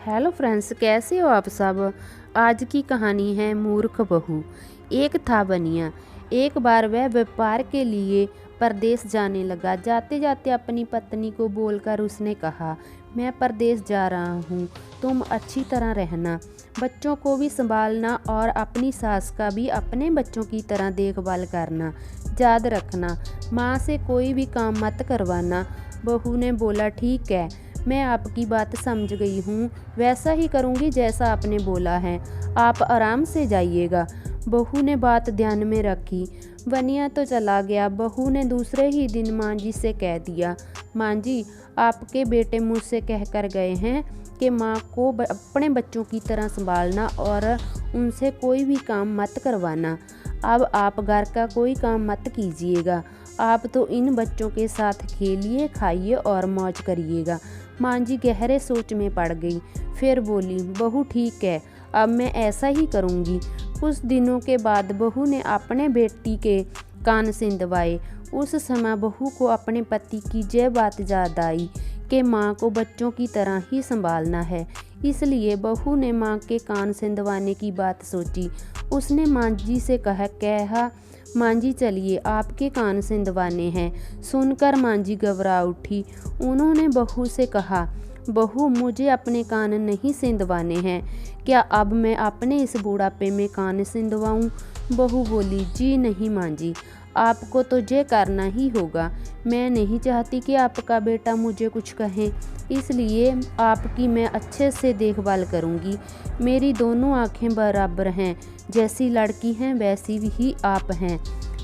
Hello friends, कैसे हो आप सब। आज की कहानी है मूर्ख बहू। एक था बनिया। एक बार वह व्यापार के लिए परदेश जाने लगा। जाते जाते अपनी पत्नी को बोलकर उसने कहा, मैं परदेश जा रहा हूँ, तुम अच्छी तरह रहना, बच्चों को भी संभालना और अपनी सास का भी अपने बच्चों की तरह देखभाल करना। याद रखना, माँ से कोई भी काम मत करवाना। बहू ने बोला, ठीक है, मैं आपकी बात समझ गई हूँ, वैसा ही करूँगी जैसा आपने बोला है, आप आराम से जाइएगा। बहू ने बात ध्यान में रखी। बनिया तो चला गया। बहू ने दूसरे ही दिन माँ जी से कह दिया, माँ जी, आपके बेटे मुझसे कह कर गए हैं कि माँ को अपने बच्चों की तरह संभालना और उनसे कोई भी काम मत करवाना। अब आप घर का कोई काम मत कीजिएगा, आप तो इन बच्चों के साथ खेलिए, खाइए और मौज करिएगा। माँ जी गहरे सोच में पड़ गई। फिर बोली, बहू ठीक है, अब मैं ऐसा ही करूँगी। कुछ दिनों के बाद बहू ने अपने बेटी के कान सिंधवाए। उस समय बहू को अपने पति की यह बात याद आई कि माँ को बच्चों की तरह ही संभालना है। इसलिए बहू ने माँ के कान सिंधवाने की बात सोची। उसने माँ जी से कहा, माँ जी चलिए, आपके कान सिंधवाने हैं। सुनकर माँ जी घबरा उठी। उन्होंने बहू से कहा, बहू, मुझे अपने कान नहीं सिंधवाने हैं, क्या अब मैं अपने इस बुढ़ापे में कान सिंधवाऊं? बहू बोली, जी नहीं माँ जी, आपको तो ये करना ही होगा। मैं नहीं चाहती कि आपका बेटा मुझे कुछ कहे, इसलिए आपकी मैं अच्छे से देखभाल करूँगी। मेरी दोनों आँखें बराबर हैं, जैसी लड़की हैं वैसी ही आप हैं।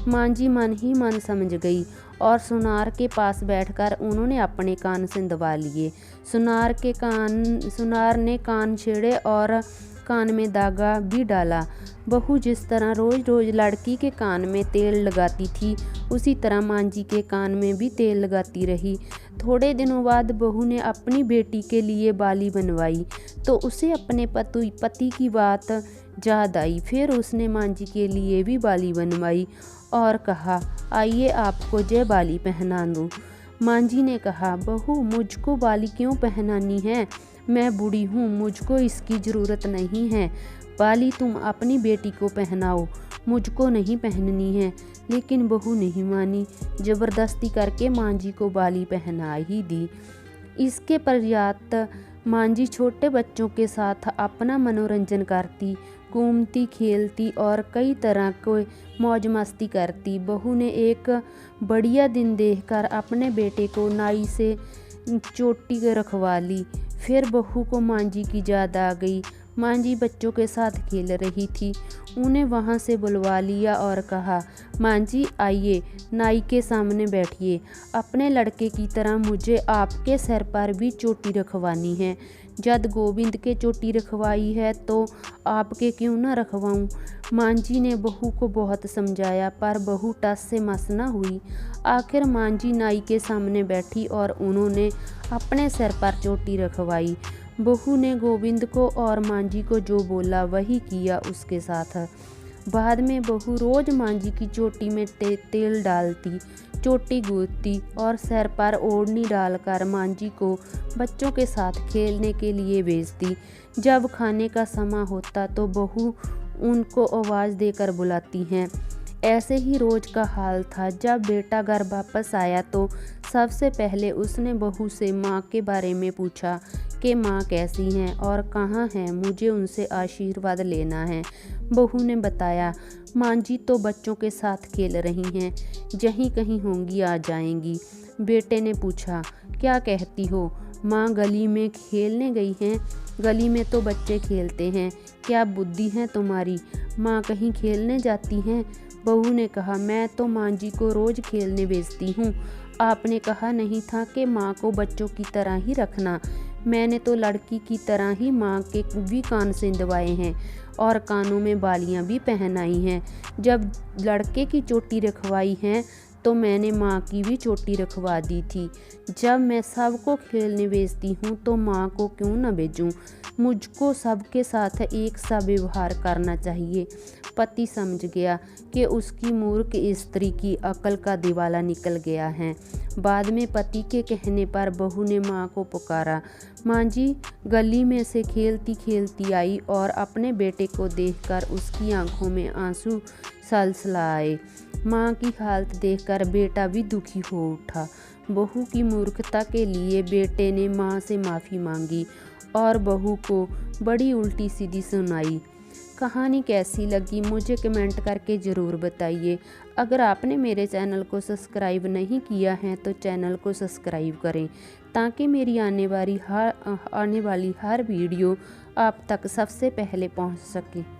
माँ जी मन ही मन समझ गई और सुनार के पास बैठकर उन्होंने अपने कान सिंधवा लिए। सुनार ने कान छेड़े और कान में धागा भी डाला। बहू जिस तरह रोज रोज लड़की के कान में तेल लगाती थी, उसी तरह माँ जी के कान में भी तेल लगाती रही। थोड़े दिनों बाद बहू ने अपनी बेटी के लिए बाली बनवाई तो उसे अपने पति की बात याद आई। फिर उसने माँ जी के लिए भी बाली बनवाई और कहा, आइए आपको ये बाली पहना दूँ। माँ जी ने कहा, बहू, मुझको बाली क्यों पहनानी है, मैं बूढ़ी हूँ, मुझको इसकी ज़रूरत नहीं है। बाली तुम अपनी बेटी को पहनाओ, मुझको नहीं पहननी है। लेकिन बहू नहीं मानी। ज़बरदस्ती करके माँ जी को बाली पहना ही दी। इसके पर्याप्त माँ जी छोटे बच्चों के साथ अपना मनोरंजन करती, घूमती, खेलती और कई तरह के मौज मस्ती करती। बहू ने एक बढ़िया दिन देखकर अपने बेटे को नाई से चोटी रखवा ली। फिर बहू को माँ जी की याद आ गई। माँ जी बच्चों के साथ खेल रही थी, उन्हें वहाँ से बुलवा लिया और कहा, माँ जी आइए, नाई के सामने बैठिए, अपने लड़के की तरह मुझे आपके सिर पर भी चोटी रखवानी है। जब गोविंद के चोटी रखवाई है तो आपके क्यों ना रखवाऊँ। माँ जी ने बहू को बहुत समझाया पर बहू टस से मस न हुई। आखिर माँ जी नाई के सामने बैठी और उन्होंने अपने सिर पर चोटी रखवाई। बहू ने गोविंद को और माँ जी को जो बोला वही किया उसके साथ। बाद में बहू रोज माँ जी की चोटी में तेल डालती, चोटी गूंथती और सिर पर ओढ़नी डालकर माँ जी को बच्चों के साथ खेलने के लिए भेजती। जब खाने का समय होता तो बहू उनको आवाज़ देकर बुलाती हैं। ऐसे ही रोज का हाल था। जब बेटा घर वापस आया तो सबसे पहले उसने बहू से माँ के बारे में पूछा कि माँ कैसी हैं और कहाँ हैं, मुझे उनसे आशीर्वाद लेना है। बहू ने बताया, माँ जी तो बच्चों के साथ खेल रही हैं, जहीं कहीं होंगी आ जाएंगी। बेटे ने पूछा, क्या कहती हो माँ, गली में खेलने गई हैं? गली में तो बच्चे खेलते हैं, क्या बुद्धि है तुम्हारी, माँ कहीं खेलने जाती हैं? बहू ने कहा, मैं तो माँ जी को रोज़ खेलने भेजती हूँ, आपने कहा नहीं था कि माँ को बच्चों की तरह ही रखना। मैंने तो लड़की की तरह ही माँ के भी कान सिंधवाए हैं और कानों में बालियाँ भी पहनाई हैं। जब लड़के की चोटी रखवाई हैं तो मैंने माँ की भी चोटी रखवा दी थी। जब मैं सबको खेलने भेजती हूँ तो माँ को क्यों न भेजूँ? मुझको सबके साथ एक सा व्यवहार करना चाहिए। पति समझ गया कि उसकी मूर्ख स्त्री की अकल का दिवाला निकल गया है। बाद में पति के कहने पर बहू ने माँ को पुकारा। माँ जी गली में से खेलती खेलती आई और अपने बेटे को देखकर उसकी आंखों में आंसू सलसलाए। माँ की हालत देखकर बेटा भी दुखी हो उठा। बहू की मूर्खता के लिए बेटे ने माँ से माफ़ी मांगी और बहू को बड़ी उल्टी सीधी सुनाई। कहानी कैसी लगी मुझे कमेंट करके ज़रूर बताइए। अगर आपने मेरे चैनल को सब्सक्राइब नहीं किया है तो चैनल को सब्सक्राइब करें ताकि मेरी आने वाली हर वीडियो आप तक सबसे पहले पहुंच सके।